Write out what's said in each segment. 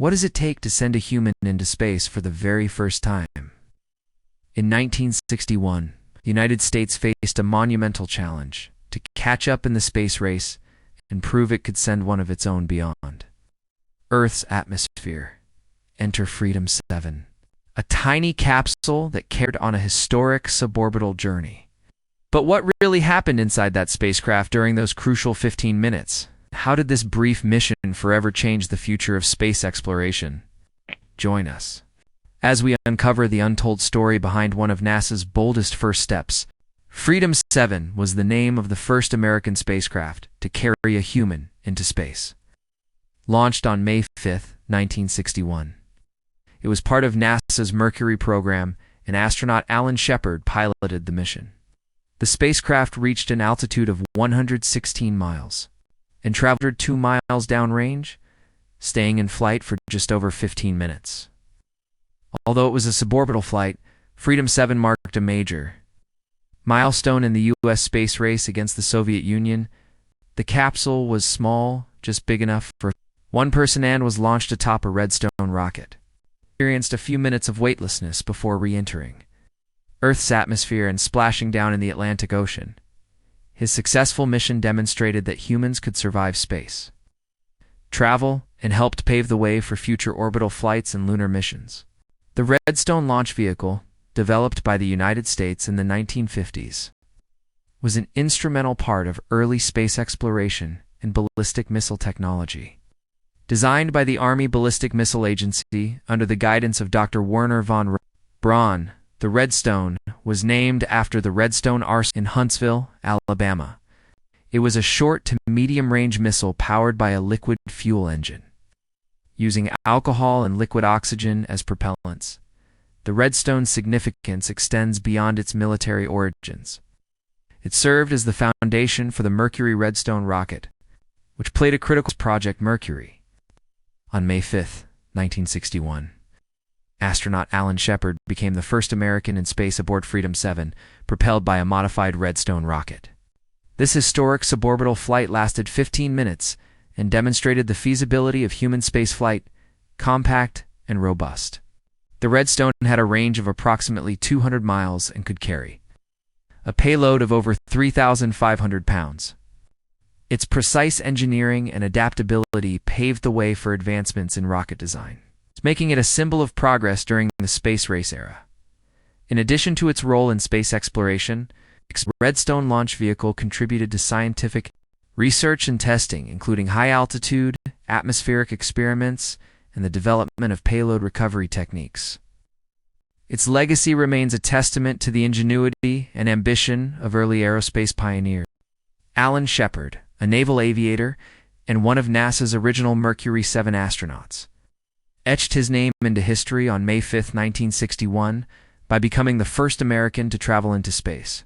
What does it take to send a human into space for the very first time? In 1961, the United States faced a monumental challenge to catch up in the space race and prove it could send one of its own beyond Earth's atmosphere. Enter Freedom 7, a tiny capsule that carried on a historic suborbital journey. But what really happened inside that spacecraft during those crucial 15 minutes? How did this brief mission forever change the future of space exploration? Join us as we uncover the untold story behind one of NASA's boldest first steps. Freedom 7 was the name of the first American spacecraft to carry a human into space. Launched on May 5, 1961. It was part of NASA's Mercury program, and astronaut Alan Shepard piloted the mission. The spacecraft reached an altitude of 116 miles and traveled 2 miles downrange, staying in flight for just over 15 minutes. Although it was a suborbital flight, Freedom 7 marked a major milestone in the U.S. space race against the Soviet Union. The capsule was small, just big enough for one person, and was launched atop a Redstone rocket. Experienced a few minutes of weightlessness before re-entering Earth's atmosphere and splashing down in the Atlantic Ocean. His successful mission demonstrated that humans could survive space travel and helped pave the way for future orbital flights and lunar missions. The Redstone launch vehicle, developed by the United States in the 1950s, was an instrumental part of early space exploration and ballistic missile technology. Designed by the Army Ballistic Missile Agency under the guidance of Dr. Werner von Braun, the Redstone was named after the Redstone Arsenal in Huntsville, Alabama. It was a short to medium-range missile powered by a liquid fuel engine, using alcohol and liquid oxygen as propellants. The Redstone's significance extends beyond its military origins. It served as the foundation for the Mercury-Redstone rocket, which played a critical role in Project Mercury. On May 5, 1961, astronaut Alan Shepard became the first American in space aboard Freedom 7, propelled by a modified Redstone rocket. This historic suborbital flight lasted 15 minutes and demonstrated the feasibility of human spaceflight, compact and robust. The Redstone had a range of approximately 200 miles and could carry a payload of over 3,500 pounds. Its precise engineering and adaptability paved the way for advancements in rocket design, making it a symbol of progress during the space race era. In addition to its role in space exploration, the Redstone launch vehicle contributed to scientific research and testing, including high-altitude, atmospheric experiments, and the development of payload recovery techniques. Its legacy remains a testament to the ingenuity and ambition of early aerospace pioneers. Alan Shepard, a naval aviator and one of NASA's original Mercury 7 astronauts, etched his name into history on May 5, 1961, by becoming the first American to travel into space.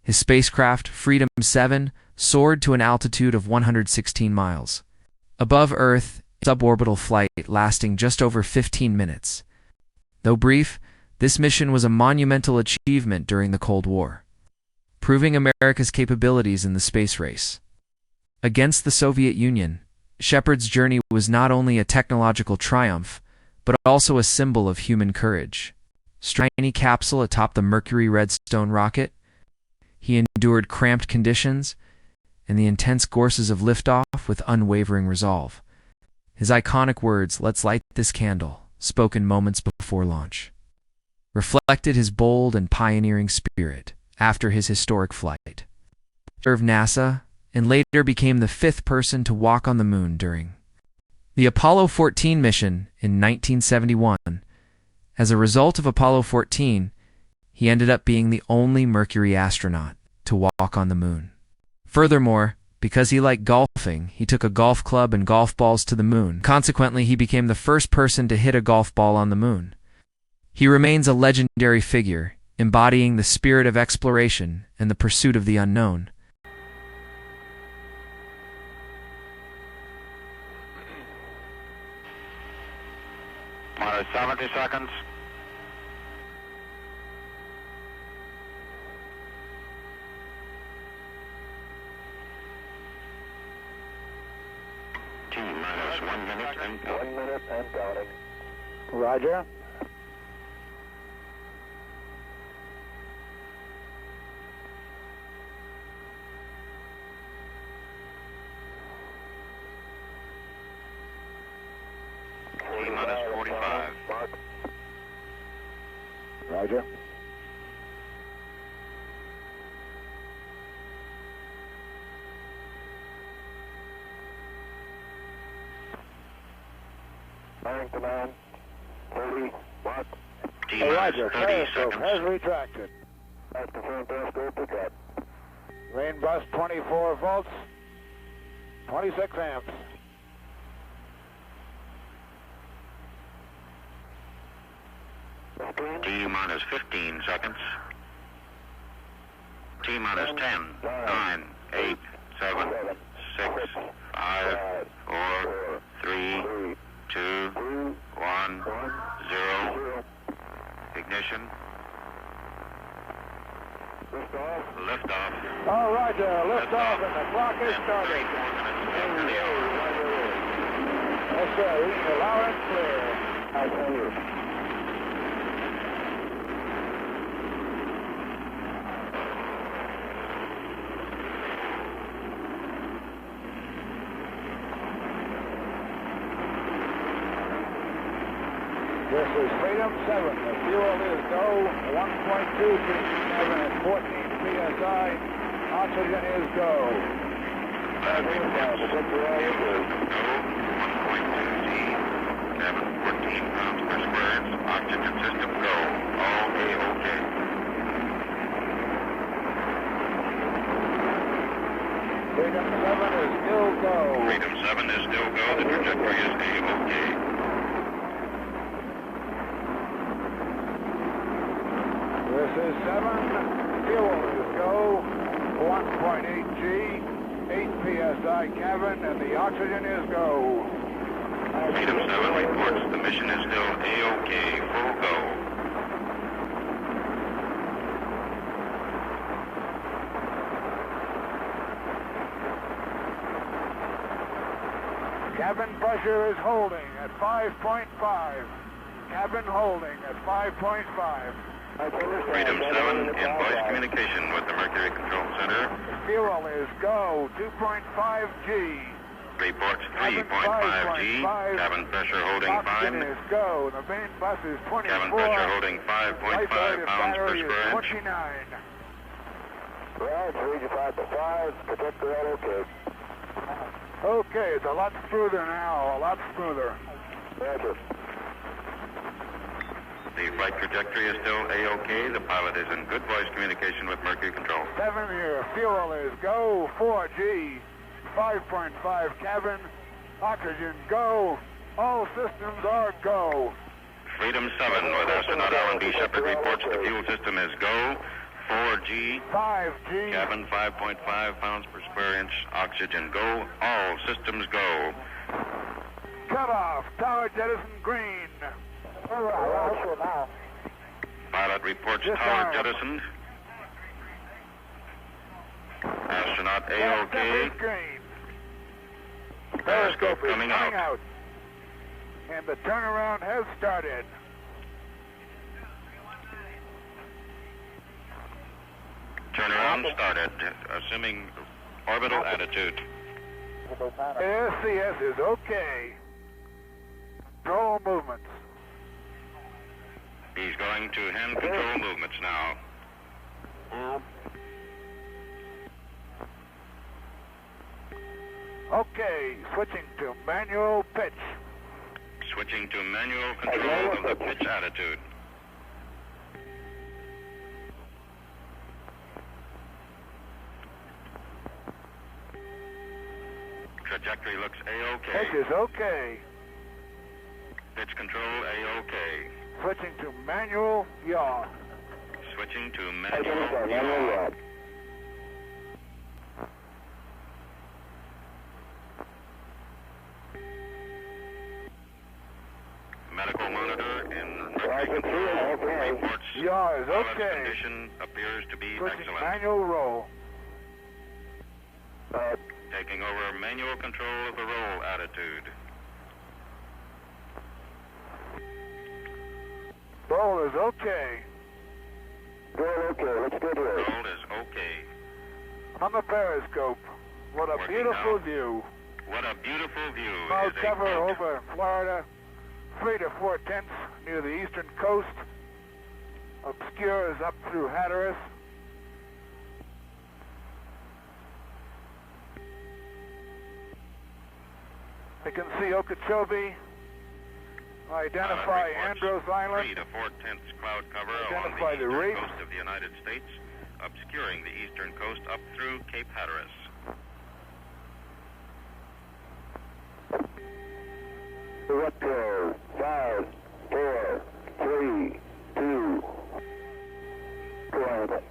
His spacecraft, Freedom 7, soared to an altitude of 116 miles above Earth, suborbital flight lasting just over 15 minutes. Though brief, this mission was a monumental achievement during the Cold War, proving America's capabilities in the space race against the Soviet Union. Shepard's journey was not only a technological triumph, but also a symbol of human courage. Tiny capsule atop the Mercury-Redstone rocket, he endured cramped conditions and the intense courses of liftoff with unwavering resolve. His iconic words, "Let's light this candle," spoken moments before launch, reflected his bold and pioneering spirit after his historic flight. He served NASA and later became the 5th person to walk on the moon during the Apollo 14 mission in 1971. As a result of Apollo 14, he ended up being the only Mercury astronaut to walk on the moon. Furthermore, because he liked golfing, he took a golf club and golf balls to the moon. Consequently, he became the first person to hit a golf ball on the moon. He remains a legendary figure, embodying the spirit of exploration and the pursuit of the unknown. Minus 70 seconds. T minus 1 minute. And 1 minute and counting. Roger. T-minus 45. Roger. Firing command. 30 watt. Hey, Roger. 30 Periscope seconds. has retracted. That's confirmed periscope pickup. Rain bus 24 volts, 26 amps. T-minus 15 seconds. T-minus 10, 9, 8, 7, 6, 5, 4, 3, 2, 1, 0. Ignition. Liftoff. Oh, Roger. Lift off and the clock is started. 34 minutes after the hour. Yes, sir. Reading you loud and clear. I tell you. This is Freedom 7. The fuel is go. 1.2 cabin at 14 psi. Oxygen is go. Battery reports. Go 1.2 G. Cabin 14 pounds per square inch. Oxygen system go. All A-OK. Freedom 7 is still go. Freedom 7 is still go. The trajectory is A-OK. This is 7. Fuel is go. 1.8 G. 8 psi cabin and the oxygen is go. Freedom 7 reports the mission is still A-OK. Full go. Cabin pressure is holding at 5.5. Cabin holding at 5.5. Freedom 7 in voice communication with the Mercury Control Center. Fuel is go. 2.5 G. Reports 3.5 G. Cabin pressure holding Oxygen fine. is go. The main bus is 24. Cabin pressure holding Light 5.5 pounds per battery is square inch. 29. Right, 3 to 5, protector all okay. Okay, it's a lot smoother now. A lot smoother. Roger. The flight trajectory is still A-OK. The pilot is in good voice communication with Mercury Control. 7 here. Fuel is go. 4G. 5.5 cabin. Oxygen go. All systems are go. Freedom 7 with astronaut Alan B. Shepard reports the fuel system is go. 4G. 5G. Cabin 5.5 pounds per square inch. Oxygen go. All systems go. Cut off. Tower jettison green. All right, now. Pilot reports Yes, tower sir. jettisoned. Astronaut Gas A-OK. is green. Periscope is coming out. And the turnaround has started. Turnaround started. Assuming orbital attitude. SCS is okay. Control movements. He's going to hand control movements now. Okay, switching to manual pitch. Switching to manual control of the pitch attitude. Trajectory looks A-OK. Pitch is okay. Pitch control A-OK. Switching to manual yaw. Switching to manual yaw. Medical monitor in Mercury Control reports Yaw is pilot's okay. condition appears to be Switching excellent. manual roll. Taking over manual control of the roll attitude. Roll is okay. Roll okay, let's go to it. Roll is okay. On the periscope. What a Working beautiful now. view. What a beautiful view. Cloud It is a cover boat. over Florida. 3 to 4 tenths near the eastern coast. Obscures up through Hatteras. We can see Okeechobee. Identify Pilot reports Andros 3 Island. to 4 tenths cloud cover Identify along the the reef. eastern coast of the United States, obscuring the eastern coast up through Cape Hatteras. Retro, 5, 4, 3, 2, quiet.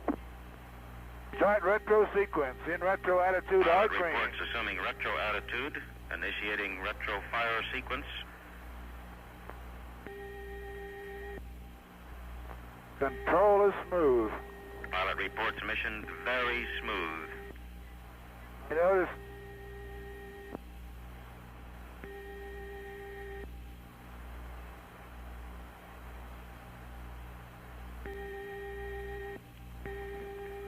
Start retro sequence. In retro attitude, Pilot hard green. reports assuming retro attitude, initiating retro fire sequence. Control is smooth. Pilot reports mission very smooth. You notice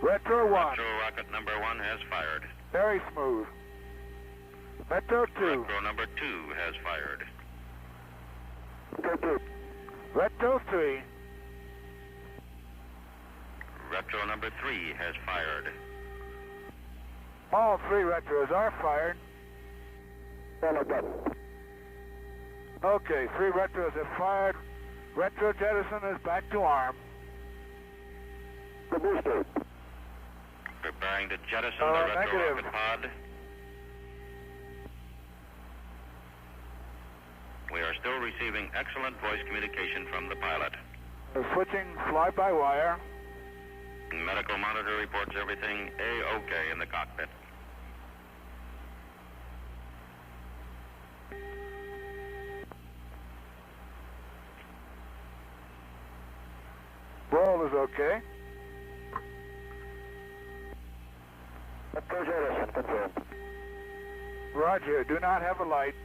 Retro 1, Retro rocket number 1 has fired. very smooth. Retro 2, Retro number 2 has fired. Retro 3, Retro number 3 has fired. all 3 retros are fired. Okay, 3 retros have fired. Retro jettison is back to arm. The booster. Preparing to jettison the retro negative. rocket pod. We are still receiving excellent voice communication from the pilot. Switching fly-by-wire. Medical monitor reports everything A-OK in the cockpit. Roll is okay. Retro jettison, confirmed. Roger, do not have a light.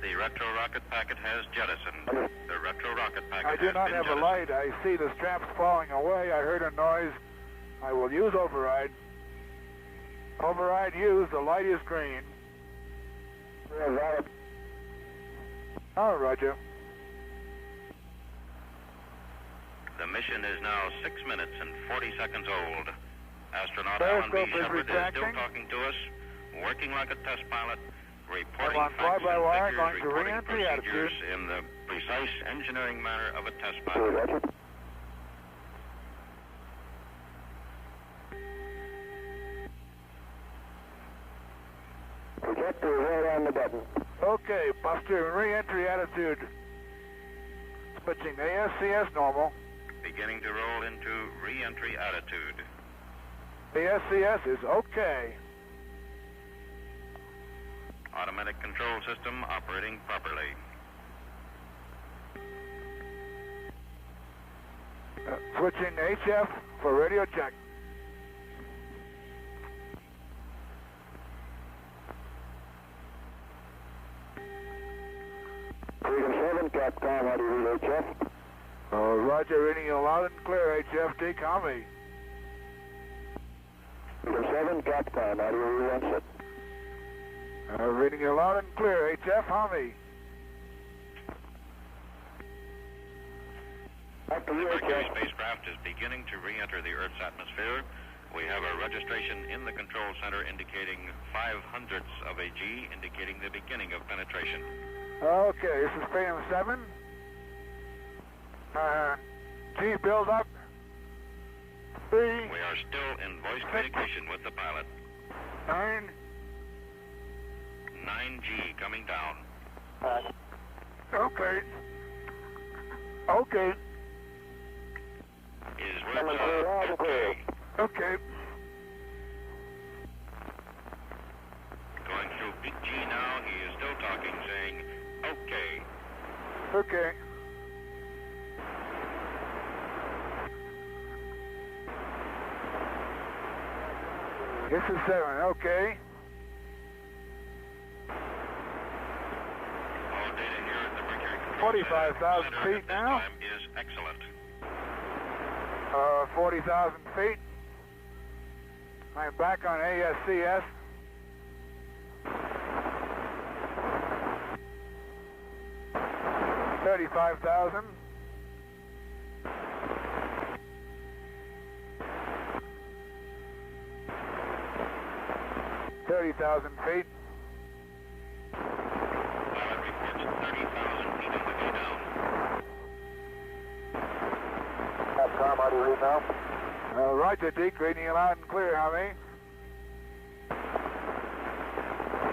The retro rocket packet has jettisoned. The retro rocket packet I do has not been have a jettisoned. light. I see the straps falling away. I heard a noise. I will use override. Override used. The light is green. Oh, Roger. The mission is now 6 minutes and 40 seconds old. Astronaut Alan B. Periscope is Shepard is still retracting. talking to us, working like a test pilot, reporting on facts fly-by-wire, and going figures, to reporting re-entry procedures attitude. in the precise engineering manner of a test pilot. Roger. Projector right on the button. Okay, Buster, re-entry attitude. Switching ASCS normal. Beginning to roll into re-entry attitude. ASCS is okay. Automatic control system operating properly. Switching HF for radio check. Freedom 7, Capcom, how do you read HF? Roger, reading you loud and clear, HF, decom me. Freedom 7, Capcom, how do you read onset? Reading you loud and clear, HF, Hummy. After The you, Mercury HF. spacecraft is beginning to re-enter the Earth's atmosphere. We have a registration in the control center indicating 0.05 of a G, indicating the beginning of penetration. Okay, this is Freedom 7. G build up. 3, We are still in voice communication with the pilot. 9. 9G coming down. Okay. Okay. Is Coming through loud and clear. okay. Okay. Going through peak G now. He is still talking, saying, okay. Okay. This is 7, okay. All data here at the Mercury control 45,000 center feet at this now. time is excellent. 40,000 feet. I'm back on ASCS. $35,000. $30,000 feet. Pilot reports 30,000 feet on the way down. Capcom, how do you read now? Roger, Deke, reading you loud and clear, Javi.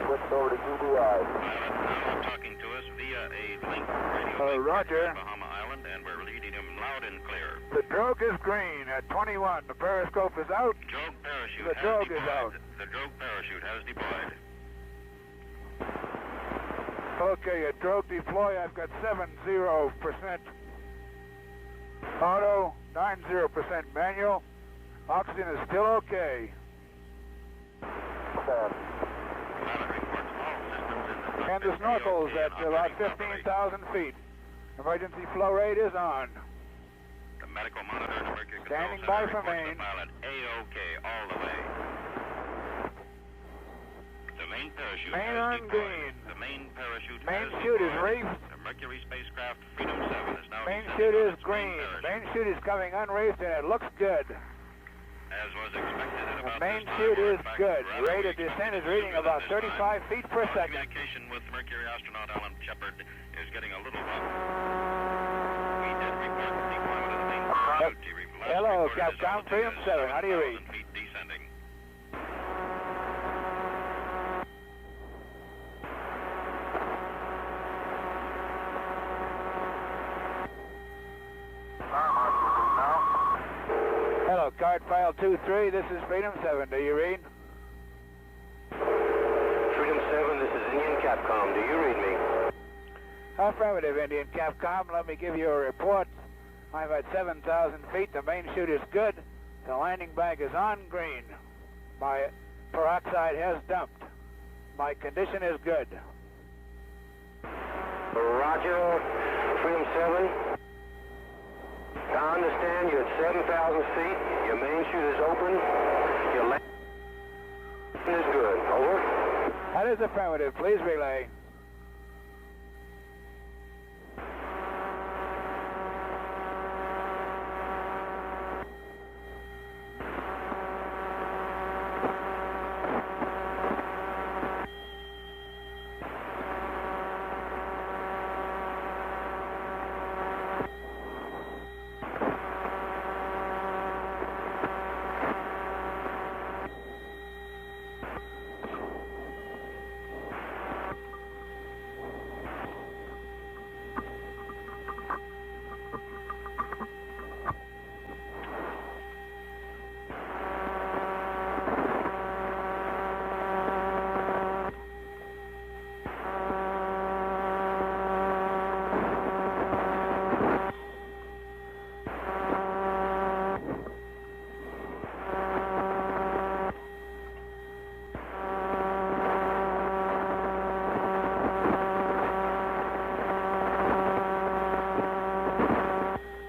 Switched over to GDI. Pilot now talking to us via a link radio link Roger. from Bahama Island, and we're reading him loud and clear. The drogue is green at 21. The periscope is out. Drogue parachute The has drogue deployed. is out. The drogue parachute has deployed. Okay, at drogue deploy, I've got 70% auto, 90% manual. Oxygen is still okay. Pilot reports all systems in the And the snorkel's at about 15,000 feet. Emergency flow rate is on. The medical monitor and the Mercury Standing control by center for reports main. the pilot A-OK all the way. The main parachute Main has on deployed. green. The main parachute Main has chute is deployed. reefed. The Mercury spacecraft Freedom 7 is now Main descending chute on is its green. main parachute. Main chute is coming unreefed and it looks good. As was expected at The about main this time, chute or in is fact, good. rather Rate of we descent is expected reading sooner than about this time. 35 feet per Our second. Communication with Mercury astronaut Alan Shepard is getting a little rough. We did report the deployment of the main parachute. He last Hello, reported his Capcom altitude Freedom is 7. How do you read? 7,000 feet descending. Hello, card file 23. This is Freedom 7. Do you read? Freedom 7, this is Indian Capcom. Do you read me? Affirmative, Indian Capcom. Let me give you a report. I'm at 7,000 feet. The main chute is good. The landing bag is on green. My peroxide has dumped. My condition is good. Roger, Freedom 7. I understand you're at 7,000 feet. Your main chute is open. Your landing is good. Over. That is affirmative. Please relay.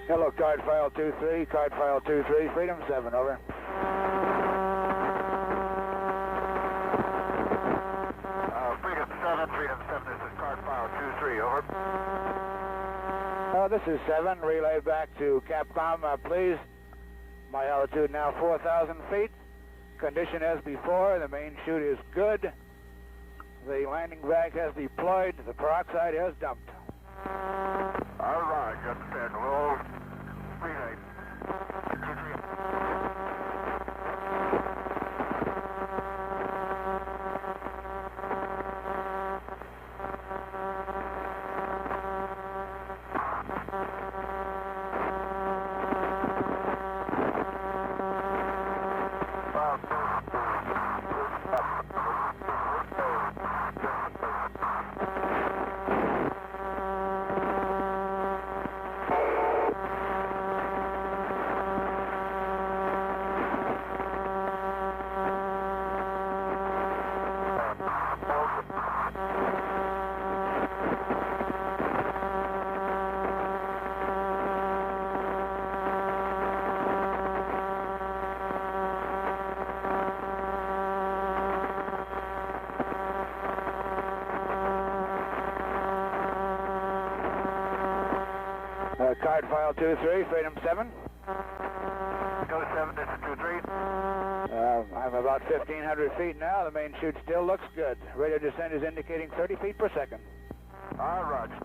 Hello, card file 23. Card file 23. Freedom 7. Over. Freedom 7, Freedom 7, this is card file 23, over. This is 7. Relay back to Capcom, please. My altitude now 4,000 feet. Condition as before. The main chute is good. The landing bag has deployed. The peroxide has dumped. All right, got the stand. Roll. Relay. Card file 23, Freedom 7. Go 7, this is 23. I'm about 1,500 feet now. The main chute still looks good. Radio descent is indicating 30 feet per second. Roger.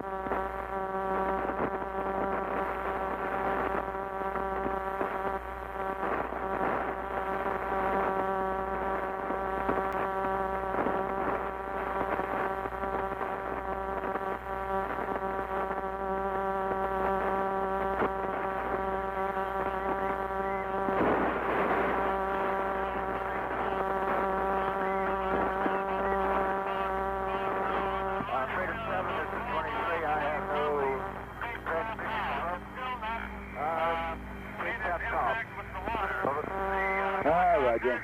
Roger.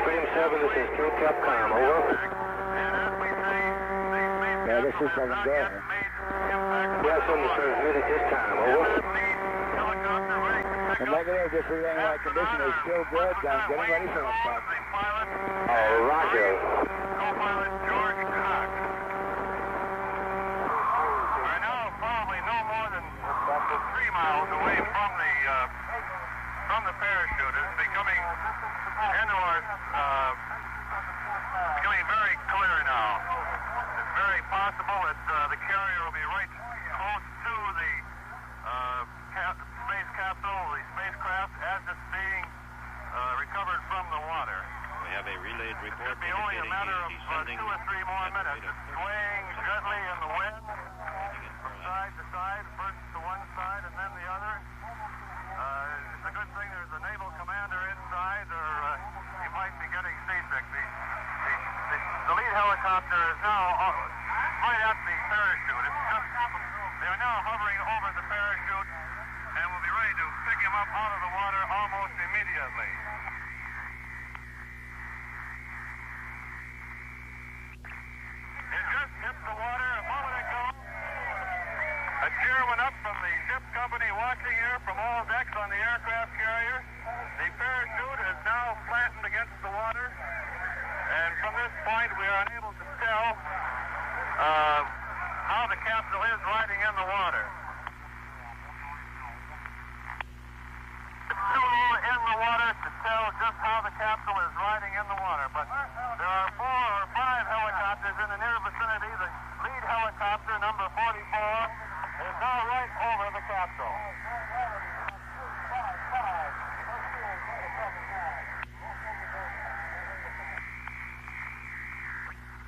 Freedom 7, this is King Capcom, over. Yeah, this is 7, go ahead. Yes, on the transmitted this time, over. The negative, just relaying my condition is still good. I'm getting ready for impact. Roger. Co-pilot George Cox. We're now probably no more than 3 miles away from the parachute. It's becoming becoming very clear now. It's very possible that the carrier will be right close to the space capsule, the spacecraft, as it's being recovered from the water. We have a relayed report. It'll be only a matter of 2 or 3 more minutes. It's swaying gently in the wind from side to side, first to one side and then the other. It's a good thing there's a naval commander inside, or he might be getting seasick. The lead helicopter is now right at the parachute. They are now hovering over the parachute and will be ready to pick him up out of the water almost immediately. It just hit the water a moment ago. A cheer went up from the ship company watching here from all decks on the aircraft carrier. The parachute is now flattened against the water, and from this point we are unable to tell how the capsule is riding in the water. It's too low in the water to tell just how the capsule is riding in the water, but there are 4 or 5 helicopters in the near vicinity. The lead helicopter, number 44, is now right over the capsule.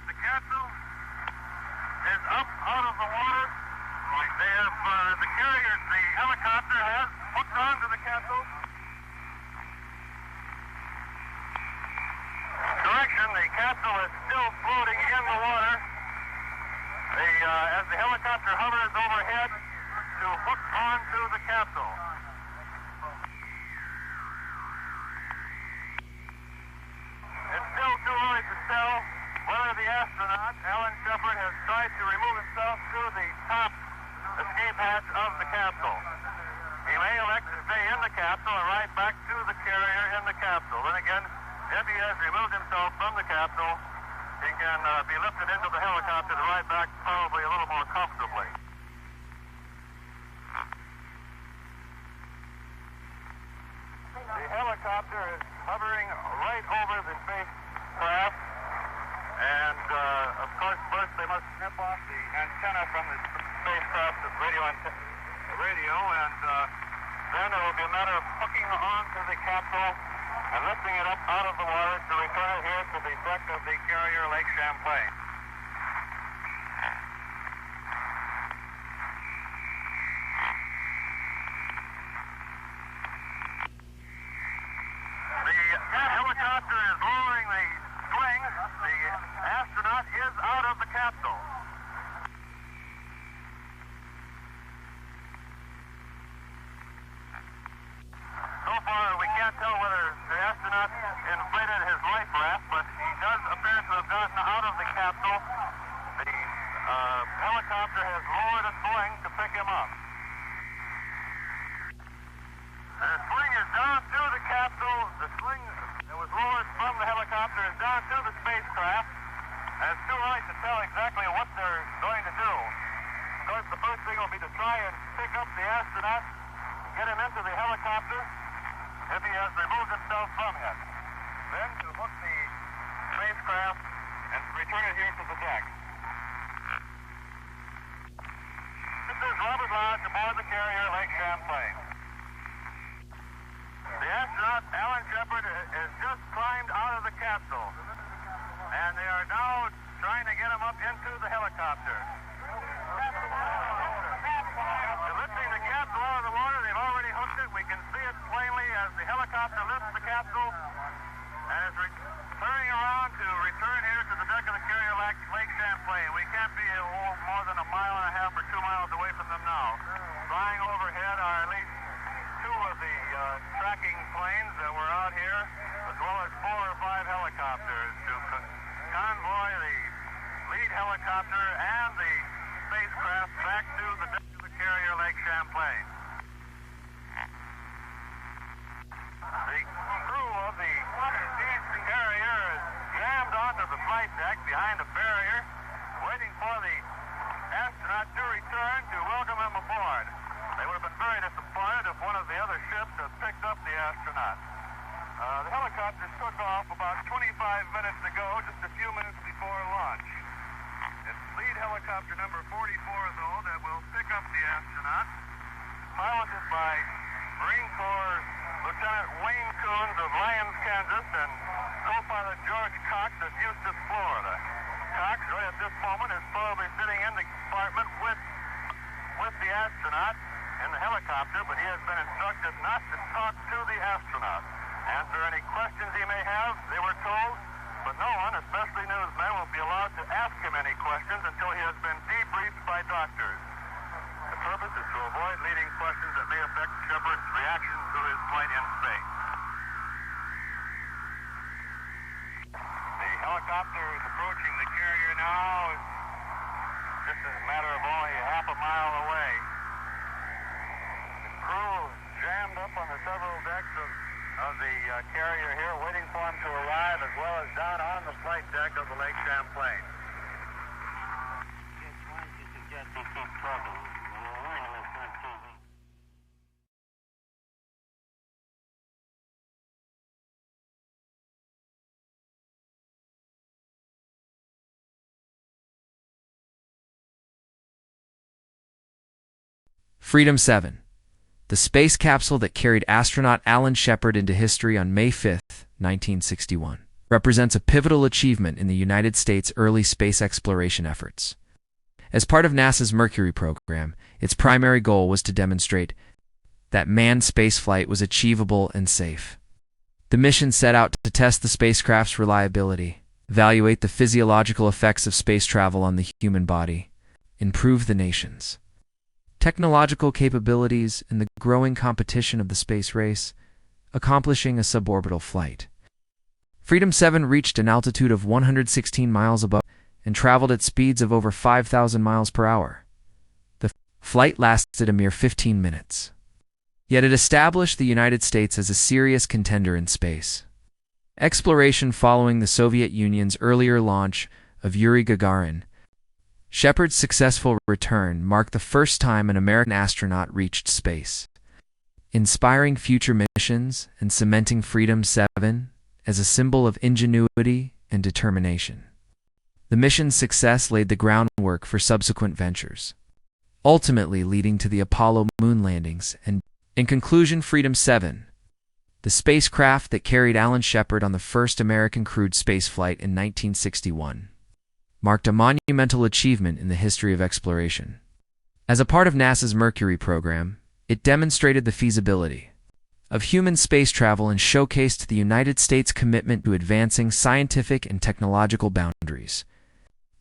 The capsule is up out of the water. They have the carrier, the helicopter has hooked onto the capsule. Correction, the capsule is still floating in the water. As the helicopter hovers overhead to hook onto the capsule. It's still too early to tell whether the astronaut, Alan Shepard, has tried to remove himself through the top escape hatch of the capsule. He may elect to stay in the capsule and ride back to the carrier in the capsule. Then again, if he has removed himself from the capsule, he can be lifted into the helicopter to ride back probably a little more comfortably. The helicopter is hovering right over the spacecraft, and of course first they must snip off the antenna from the spacecraft's radio, and then it will be a matter of hooking onto the capsule and lifting it up out of the water to return it here to the deck of the carrier Lake Champlain. The helicopter is lowering the swings. The astronaut is out of the capsule. So far, we can't tell whether the astronaut inflated his life raft, but he does appear to have gotten out of the capsule. The helicopter has lowered a swing to pick him up. The swing is down through the capsule. The swing that was lowered from the helicopter is down through the spacecraft. And it's too early to tell exactly what they're going to do. Of course, the first thing will be to try and pick up the astronaut, get him into the helicopter if he has removed himself from it. Then to hook the spacecraft and return it here to the deck. This is Robert Lodge aboard the carrier Lake Champlain. The astronaut, Alan Shepard, has just climbed out of the capsule, and they are now trying to get him up into the helicopter. They're lifting the capsule out of the water. They've already hooked it. We can see it plainly as the helicopter lifts the capsule and is turning around to return here to the deck of the carrier Lake Champlain. We can't be more than 1.5 miles or 2 miles away from them now. Flying overhead are at least 2 of the tracking planes that were out here, as well as 4 or 5 helicopters to convoy the lead helicopter and the spacecraft back to the deck of the carrier Lake Champlain. The crew of the carrier is jammed onto the flight deck behind a barrier, waiting for the astronaut to return to welcome him aboard. They would have been very disappointed if one of the other ships had picked up the astronaut. The helicopter took off about 25 minutes ago, just a few minutes before launch. It's lead helicopter number 44, though, that will pick up the astronaut, piloted by Marine Corps Lieutenant Wayne Coons of Lyons, Kansas, and co-pilot George Cox of Eustis, Florida. Cox, right at this moment, is probably sitting in the compartment with the astronaut in the helicopter, but he has been instructed not to talk to the astronaut. Answer any questions he may have, they were told, but no one, especially newsmen, will be allowed to ask him any questions until he has been debriefed by doctors. The purpose is to avoid leading questions that may affect Shepard's reaction to his flight in space. The helicopter is approaching the carrier now. Just a matter of only half a mile away. The crew is jammed up on the several decks of the carrier here, waiting for him to arrive, as well as down on the flight deck of the Lake Champlain. Just wanted to suggest you keep talking. Freedom 7, the space capsule that carried astronaut Alan Shepard into history on May 5, 1961, represents a pivotal achievement in the United States' early space exploration efforts. As part of NASA's Mercury program, its primary goal was to demonstrate that manned spaceflight was achievable and safe. The mission set out to test the spacecraft's reliability, evaluate the physiological effects of space travel on the human body, improve the nation's technological capabilities in the growing competition of the space race, accomplishing a suborbital flight. Freedom 7 reached an altitude of 116 miles above and traveled at speeds of over 5,000 miles per hour. The flight lasted a mere 15 minutes. Yet it established the United States as a serious contender in space. Exploration following the Soviet Union's earlier launch of Yuri Gagarin, Shepard's successful return marked the first time an American astronaut reached space, inspiring future missions and cementing Freedom 7 as a symbol of ingenuity and determination. The mission's success laid the groundwork for subsequent ventures, ultimately leading to the Apollo moon landings and, in conclusion, Freedom 7, the spacecraft that carried Alan Shepard on the first American crewed spaceflight in 1961. Marked a monumental achievement in the history of exploration. As a part of NASA's Mercury program, it demonstrated the feasibility of human space travel and showcased the United States' commitment to advancing scientific and technological boundaries.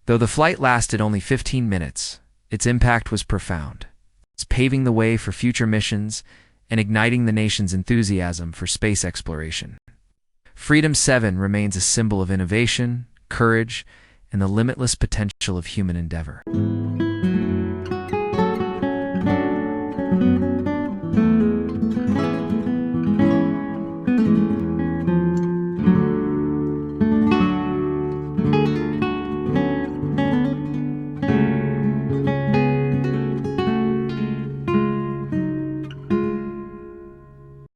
Though the flight lasted only 15 minutes, its impact was profound. It's paving the way for future missions and igniting the nation's enthusiasm for space exploration. Freedom 7 remains a symbol of innovation, courage, and the limitless potential of human endeavor.